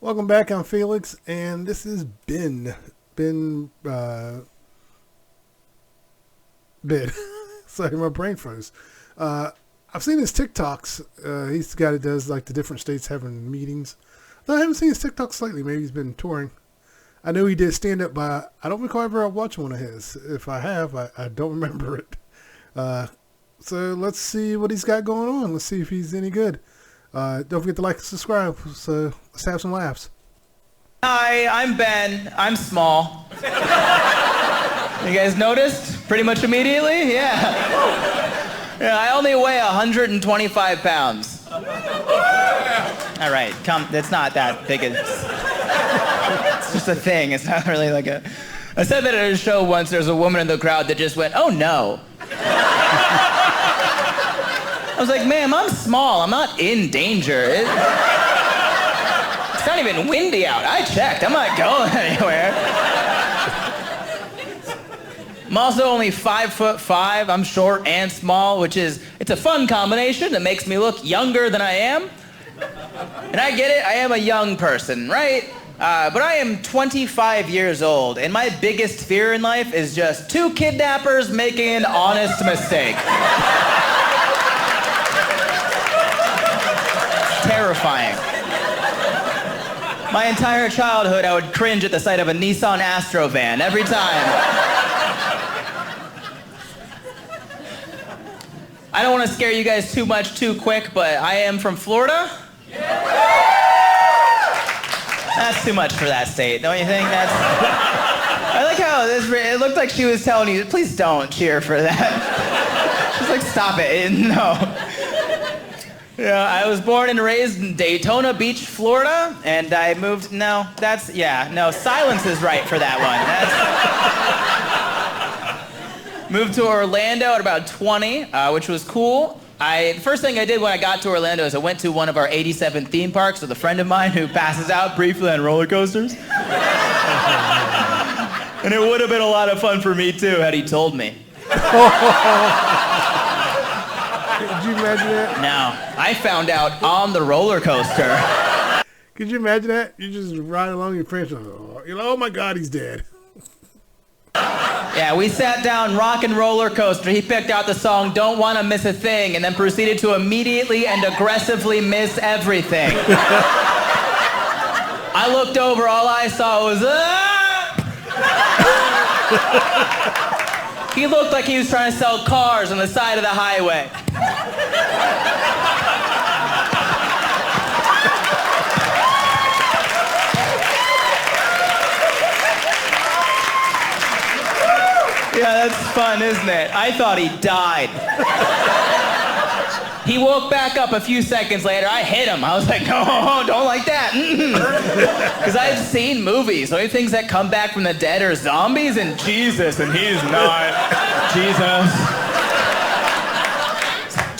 Welcome back. I'm Felix, and this is Ben. Ben. Sorry, my brain froze. I've seen his TikToks. He's the guy that does like the different states having meetings. Though I haven't seen his TikToks lately. Maybe he's been touring. I know he did stand up, but I don't recall ever watching one of his. If I have, I don't remember it. So let's see what he's got going on. Let's see if he's any good. Don't forget to like and subscribe. So let's have some laughs. Hi, I'm Ben. I'm small. You guys noticed? Pretty much immediately? Yeah. I only weigh 125 pounds. All right, it's not that big. It's just a thing. It's not really like a... I said that at a show once. There's a woman in the crowd that just went, "Oh no." I was like, "Ma'am, I'm small. I'm not in danger. It's not even windy out. I checked. I'm not going anywhere." I'm also only 5'5". I'm short and small, it's a fun combination that makes me look younger than I am. And I get it. I am a young person, right? But I am 25 years old, and my biggest fear in life is just two kidnappers making an honest mistake. Terrifying. My entire childhood, I would cringe at the sight of a Nissan Astro van every time. I don't want to scare you guys too much too quick, but I am from Florida. That's too much for that state, don't you think? I like how it looked like she was telling you, please don't cheer for that. She's like, stop it. No. Yeah, I was born and raised in Daytona Beach, Florida, and I moved... silence is right for that one. Moved to Orlando at about 20, which was cool. The first thing I did when I got to Orlando is I went to one of our 87 theme parks with a friend of mine who passes out briefly on roller coasters. And it would have been a lot of fun for me, too, had he told me. Could you imagine that? No, I found out on the roller coaster. Could you imagine that? You just ride along your friends, oh my God, he's dead. Yeah, we sat down, rock and roller coaster. He picked out the song "Don't Wanna Miss a Thing" and then proceeded to immediately and aggressively miss everything. I looked over, all I saw was, He looked like he was trying to sell cars on the side of the highway. Yeah, that's fun, isn't it? I thought he died. He woke back up a few seconds later. I hit him. I was like, no, don't like that. Because I've seen movies. The only things that come back from the dead are zombies and Jesus, and he's not Jesus.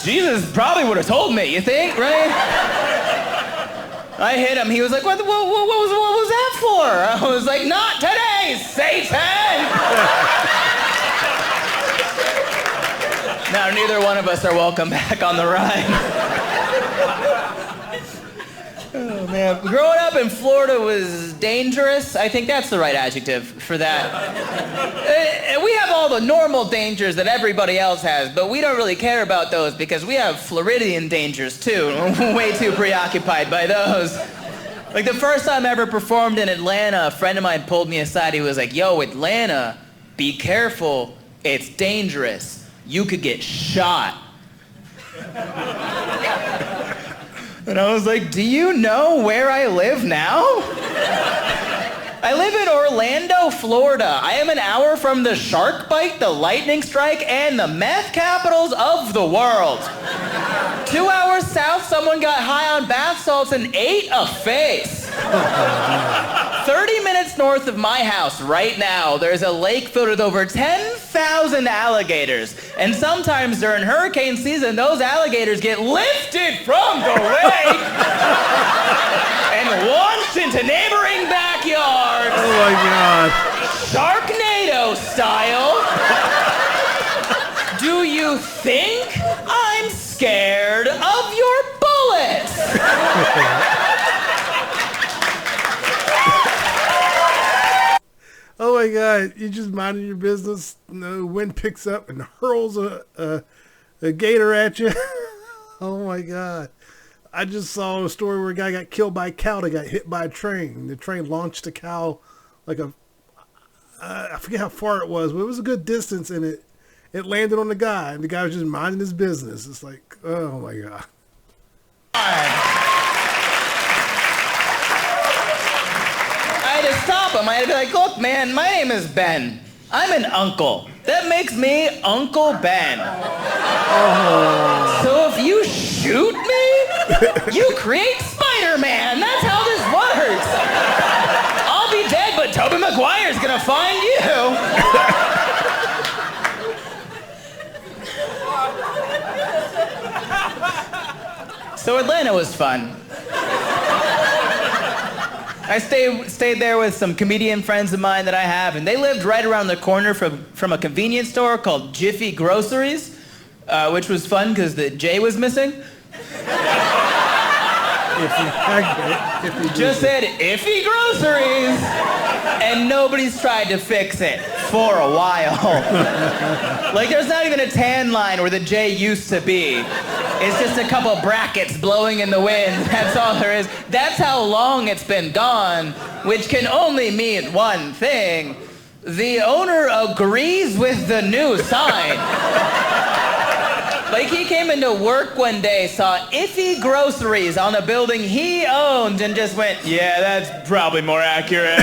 Jesus probably would have told me, you think, right? I hit him. He was like, what was that for? I was like, not today, Satan! Now, neither one of us are welcome back on the ride. Oh, man. Growing up in Florida was dangerous. I think that's the right adjective for that. We have all the normal dangers that everybody else has, but we don't really care about those because we have Floridian dangers, too. We're way too preoccupied by those. Like, the first time I ever performed in Atlanta, a friend of mine pulled me aside. He was like, yo, Atlanta, be careful. It's dangerous. You could get shot. And I was like, do you know where I live now? I live in Orlando, Florida. I am an hour from the shark bite, the lightning strike, and the meth capitals of the world. 2 hours south, someone got high on bath salts and ate a face. 30 minutes north of my house right now, there's a lake filled with over 10,000 alligators. And sometimes during hurricane season, those alligators get lifted from the lake and launched into neighboring backyards. Oh my God. Sharknado style. Do you think I'm scared of your bullets? my God. You just minding your business. The wind picks up and hurls a gator at you. Oh, my God. I just saw a story where a guy got killed by a cow that got hit by a train. The train launched the cow like I forget how far it was, but it was a good distance, and it landed on the guy, and the guy was just minding his business. It's like, oh, my God. I had to stop him. I had to be like, look, man, my name is Ben. I'm an uncle. That makes me Uncle Ben. Oh. So if you shoot me, you create Spider-Man. That's how this works. I'll be dead, but Tobey Maguire's gonna find you. So Atlanta was fun. I stayed there with some comedian friends of mine that I have, and they lived right around the corner from a convenience store called Jiffy Groceries, which was fun because the J was missing. Just said Iffy Groceries, and nobody's tried to fix it for a while. Like, there's not even a tan line where the J used to be. It's just a couple brackets blowing in the wind. That's all there is. That's how long it's been gone, which can only mean one thing. The owner agrees with the new sign. Like, he came into work one day, saw Iffy Groceries on a building he owned, and just went, yeah, that's probably more accurate.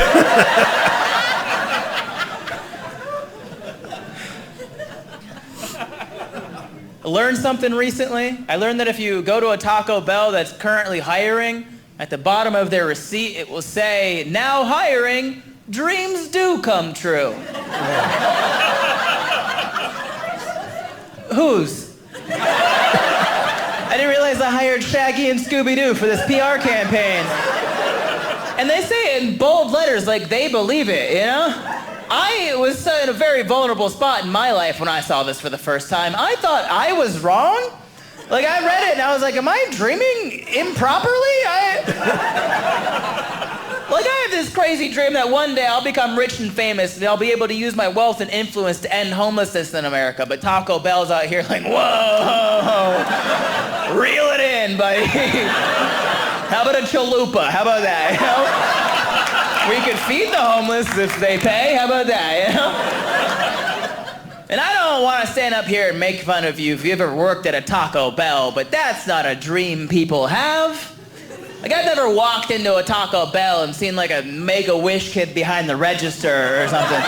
Learned something recently. I learned that if you go to a Taco Bell that's currently hiring, at the bottom of their receipt, it will say, now hiring, dreams do come true. Whose? I didn't realize I hired Shaggy and Scooby-Doo for this PR campaign. And they say it in bold letters like they believe it, you know? I was in a very vulnerable spot in my life when I saw this for the first time. I thought I was wrong. Like, I read it and I was like, am I dreaming improperly? Like, I have this crazy dream that one day I'll become rich and famous and I'll be able to use my wealth and influence to end homelessness in America. But Taco Bell's out here like, whoa, reel it in, buddy. How about a chalupa? How about that, you know? We could feed the homeless if they pay. How about that, you know? And I don't want to stand up here and make fun of you if you ever worked at a Taco Bell, but that's not a dream people have. Like, I've never walked into a Taco Bell and seen like a Make-A-Wish kid behind the register or something.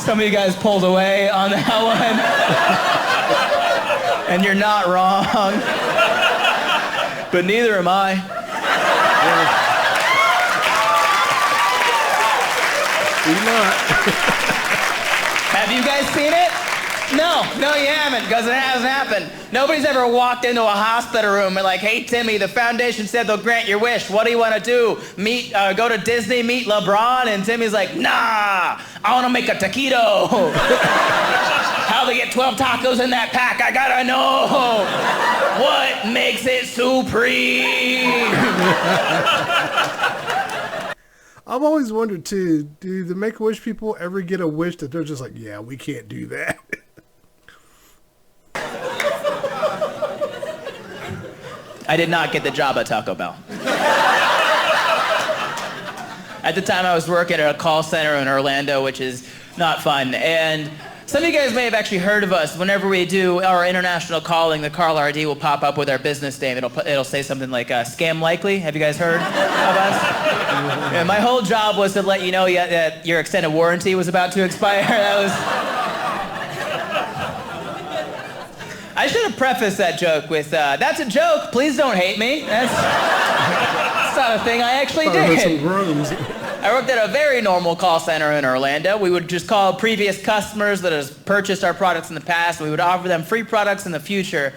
Some of you guys pulled away on that one. And you're not wrong. But neither am I. Have you guys seen it? No, you haven't, because it hasn't happened. Nobody's ever walked into a hospital room and like, hey, Timmy, the foundation said they'll grant your wish. What do you want to do? Go to Disney, meet LeBron? And Timmy's like, nah, I want to make a taquito. How they get 12 tacos in that pack? I gotta know. What makes it supreme? I've always wondered, too, do the Make-A-Wish people ever get a wish that they're just like, yeah, we can't do that? I did not get the job at Taco Bell. At the time, I was working at a call center in Orlando, which is not fun. And some of you guys may have actually heard of us. Whenever we do our international calling, the caller ID will pop up with our business name. It'll say something like scam likely. Have you guys heard of us? And my whole job was to let you know that your extended warranty was about to expire. I should have prefaced that joke with, that's a joke, please don't hate me. That's not a thing I actually did. Some groans. I worked at a very normal call center in Orlando. We would just call previous customers that has purchased our products in the past. We would offer them free products in the future.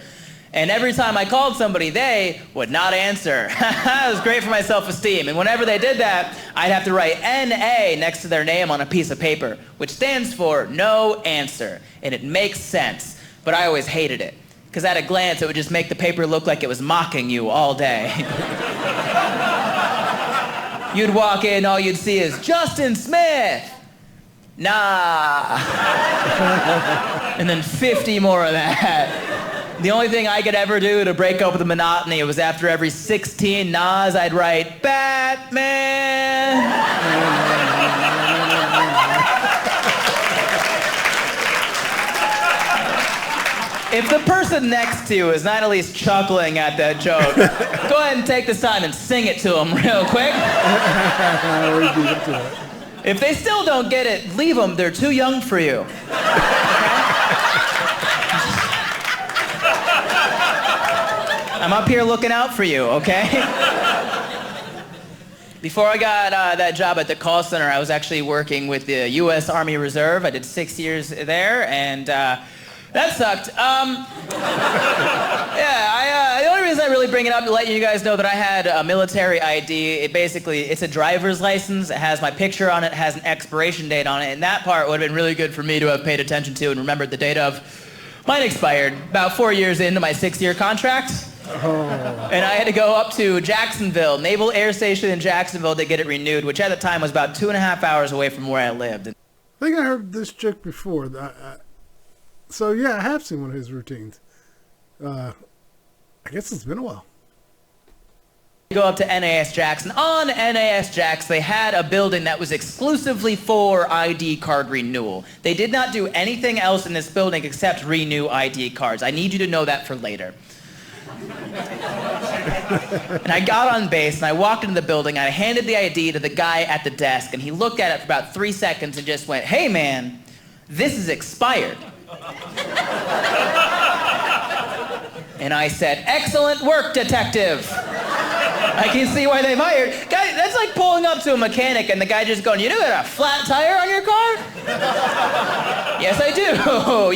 And every time I called somebody, they would not answer. It was great for my self-esteem. And whenever they did that, I'd have to write N-A next to their name on a piece of paper, which stands for no answer. And it makes sense. But I always hated it, because at a glance, it would just make the paper look like it was mocking you all day. You'd walk in, all you'd see is Justin Smith. Nah. And then 50 more of that. The only thing I could ever do to break up the monotony was after every 16 nahs, I'd write, Batman. If the person next to you is not at least chuckling at that joke, go ahead and take this time and sing it to them real quick. If they still don't get it, leave them. They're too young for you. I'm up here looking out for you, okay? Before I got that job at the call center, I was actually working with the U.S. Army Reserve. I did 6 years there, and that sucked. The only reason I really bring it up to let you guys know that I had a military ID. It's a driver's license. It has my picture on it, has an expiration date on it, and that part would have been really good for me to have paid attention to and remembered the date of. Mine expired about 4 years into my 6-year contract. Oh. And I had to go up to Jacksonville, Naval Air Station in Jacksonville, to get it renewed, which at the time was about 2.5 hours away from where I lived. I think I heard this joke before. So, yeah, I have seen one of his routines. I guess it's been a while. Go up to NAS Jackson. On NAS Jackson, they had a building that was exclusively for ID card renewal. They did not do anything else in this building except renew ID cards. I need you to know that for later. And I got on base, and I walked into the building, and I handed the ID to the guy at the desk, and he looked at it for about 3 seconds and just went, "Hey, man, this is expired." And I said, "Excellent work, detective." I can see why they've hired. Guy, that's like pulling up to a mechanic and the guy just going, "You know, got a flat tire on your car?" "Yes, I do."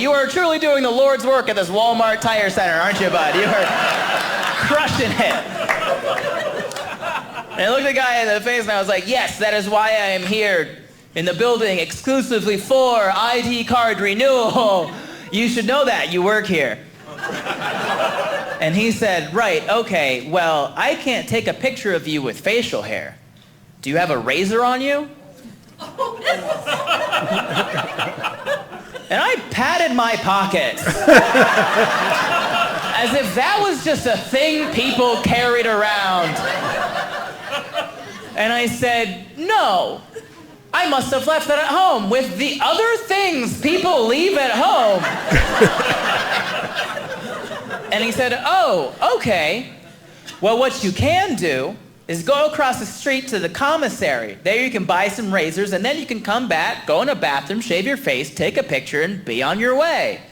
"You are truly doing the Lord's work at this Walmart tire center, aren't you, bud? You are crushing it." And I looked the guy in the face and I was like, "Yes, that is why I am here in the building exclusively for ID card renewal. You should know that. You work here." And he said, "Right, okay, well, I can't take a picture of you with facial hair. Do you have a razor on you?" And I patted my pocket. As if that was just a thing people carried around. And I said, "No. I must have left that at home with the other things people leave at home." And he said, "Oh, okay. Well, what you can do is go across the street to the commissary. There you can buy some razors, and then you can come back, go in a bathroom, shave your face, take a picture, and be on your way."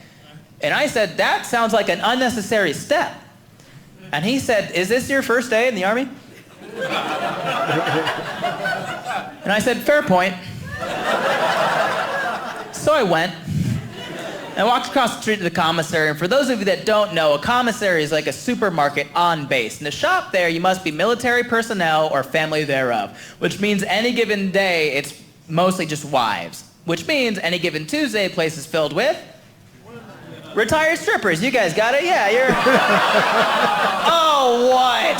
And I said, "That sounds like an unnecessary step." And he said, "Is this your first day in the Army?" And I said, "Fair point." So I went. I walked across the street to the commissary, and for those of you that don't know, a commissary is like a supermarket on base. In the shop there, you must be military personnel or family thereof, which means any given day, it's mostly just wives, which means any given Tuesday, the place is filled with retired strippers. You guys got it? Yeah, you're... Oh, what?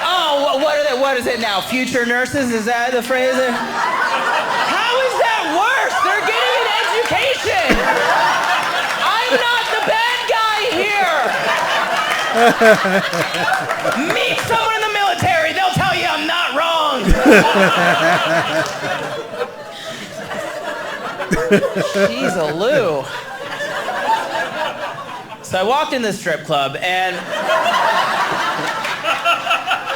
Oh, what is it now? Future nurses? Is that the phrase? How is that worse? They're getting an education. I'm not the bad guy here. Meet someone in the military. They'll tell you I'm not wrong. Jeez, a Lou. So I walked in the strip club, and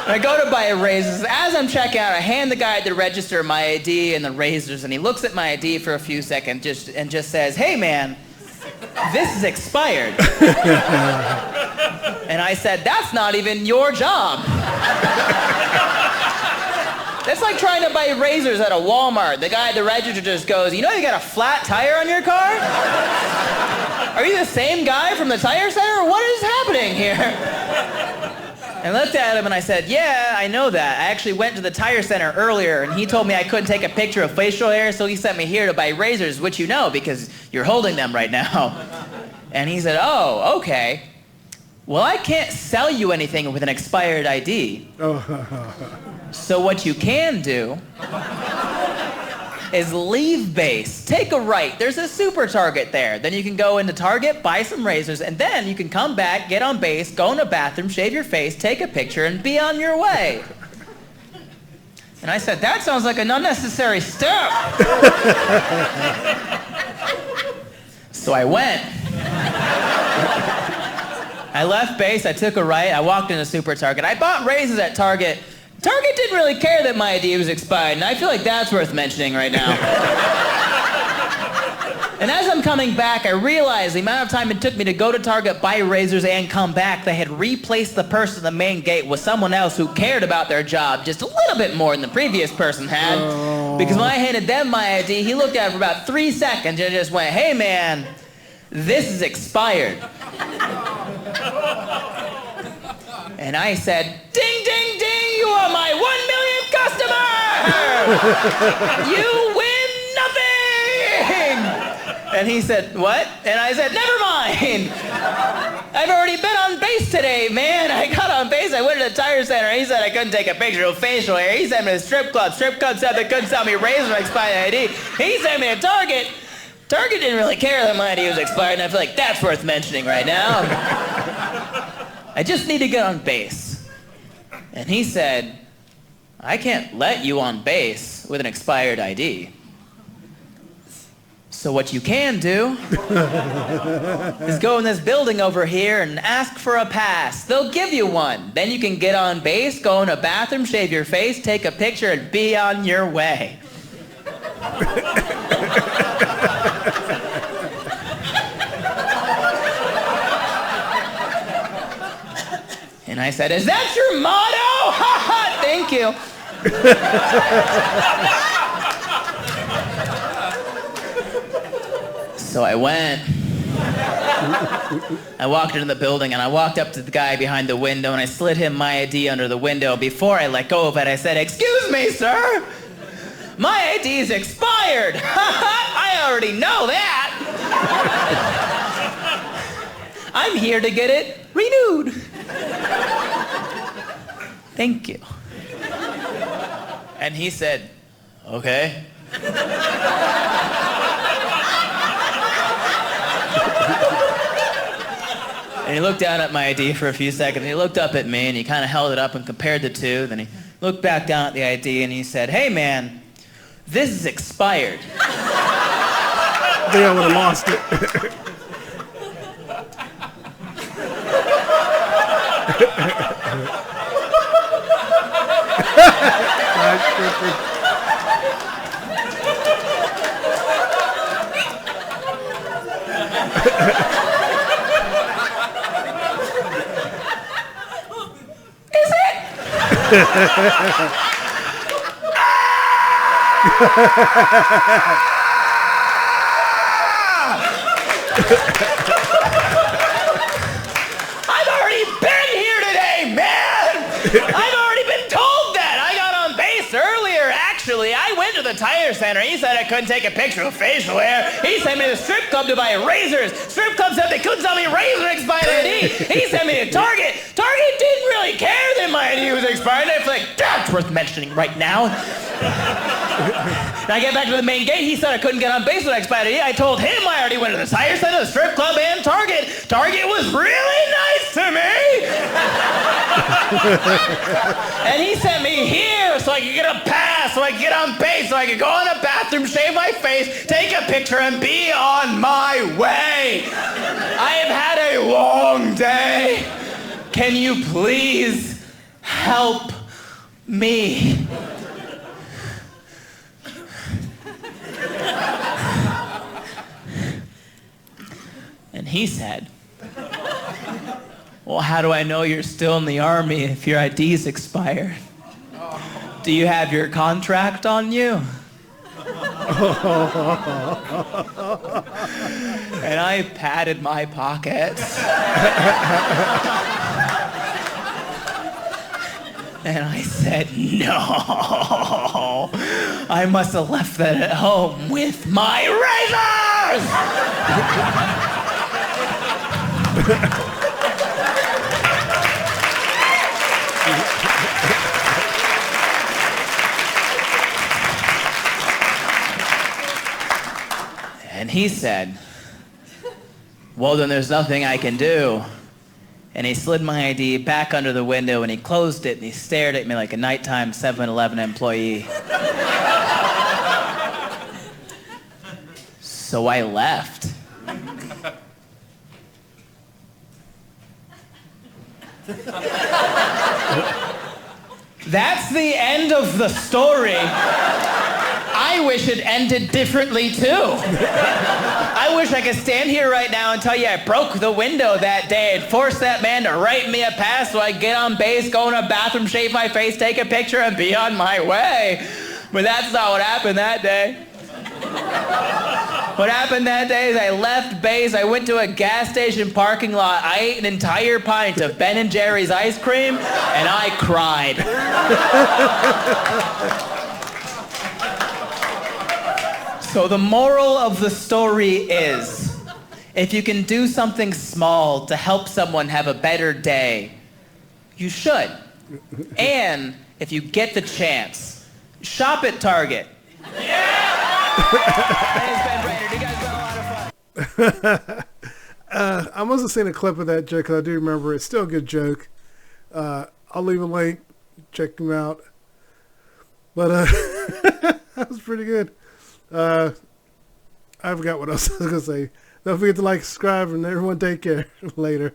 I go to buy razors. As I'm checking out, I hand the guy at the register my ID and the razors, and he looks at my ID for a few seconds and just says, "Hey, man, this is expired." And I said, "That's not even your job." That's like trying to buy razors at a Walmart. The guy at the register just goes, "You know you got a flat tire on your car? Are you the same guy from the tire center? What is happening here?" I looked at him and I said, "Yeah, I know that. I actually went to the tire center earlier and he told me I couldn't take a picture of facial hair, so he sent me here to buy razors, which you know because you're holding them right now." And he said, "Oh, okay. well, I can't sell you anything with an expired ID. So what you can do is leave base, take a right. There's a super Target there. Then you can go into Target, buy some razors, and then you can come back, get on base, go in the bathroom, shave your face, take a picture, and be on your way. And I said, that sounds like an unnecessary step. So I went. I left base, I took a right, I walked into Super Target. I bought razors at Target. Target didn't really care that my ID was expired, and I feel like that's worth mentioning right now. And as I'm coming back, I realized the amount of time it took me to go to Target, buy razors, and come back, they had replaced the person at the main gate with someone else who cared about their job just a little bit more than the previous person had. Because when I handed them my ID, he looked at it for about 3 seconds and just went, hey man, this is expired. And I said, ding, ding, ding, you are my 1 millionth customer! You win nothing! And he said, what? And I said, never mind! I've already been on base today, man. I got on base, I went to the tire center. He said I couldn't take a picture of facial hair. He sent me to the strip club. Strip club said they couldn't sell me razor expired ID. He sent me to Target. Target didn't really care that my ID was expired, and I feel like that's worth mentioning right now. I just need to get on base. And he said, I can't let you on base with an expired ID. So what you can do is go in this building over here and ask for a pass. They'll give you one. Then you can get on base, go in a bathroom, shave your face, take a picture, and be on your way. And I said, is that your motto? Ha ha, thank you. So I went. I walked into the building and I walked up to the guy behind the window and I slid him my ID under the window. Before I let go of it, I said, excuse me, sir. My ID is expired. I already know that. I'm here to get it renewed. Thank you. And he said, okay. And he looked down at my ID for a few seconds. He looked up at me and he kind of held it up and compared the two. Then he looked back down at the ID and he said, hey man, this is expired. I think I would have lost it. Is it? I've already been here today, man! I've already been told that! I got on base earlier, actually. I went to the tire center. He said I couldn't take a picture of facial hair. He sent me to the strip club to buy razors. Strip club said they couldn't sell me razor expired ID. He sent me to Target. Target didn't really care that my ID was expired. I feel like that's worth mentioning right now. And I get back to the main gate. He said I couldn't get on base with expired ID. I told him I already went to the tire center, the strip club, and Target. Target was really nice to me. And he sent me here so I could get a pass, so I could get on base, so I could go in a bathroom, shave my face, take a picture, and be on my way. I have had a long day. Can you please help me? And he said, well, how do I know you're still in the Army if your ID's expired? Do you have your contract on you? And I patted my pockets. And I said, no. I must have left that at home with my razors! he said, well, then there's nothing I can do. And he slid my ID back under the window and he closed it and he stared at me like a nighttime 7-Eleven employee. So I left. That's the end of the story. I wish it ended differently too. I wish I could stand here right now and tell you I broke the window that day and forced that man to write me a pass so I could get on base, go in a bathroom, shave my face, take a picture, and be on my way. But that's not what happened that day. What happened that day is I left base, I went to a gas station parking lot, I ate an entire pint of Ben & Jerry's ice cream, and I cried. So the moral of the story is, if you can do something small to help someone have a better day, you should. And if you get the chance, shop at Target. Yeah! My name's Ben Brainard. You guys had a lot of fun. I must have seen a clip of that joke because I do remember it's still a good joke. I'll leave a link. Check them out. But that was pretty good. I forgot what else I was going to say. Don't forget to like, subscribe, and everyone take care. Later.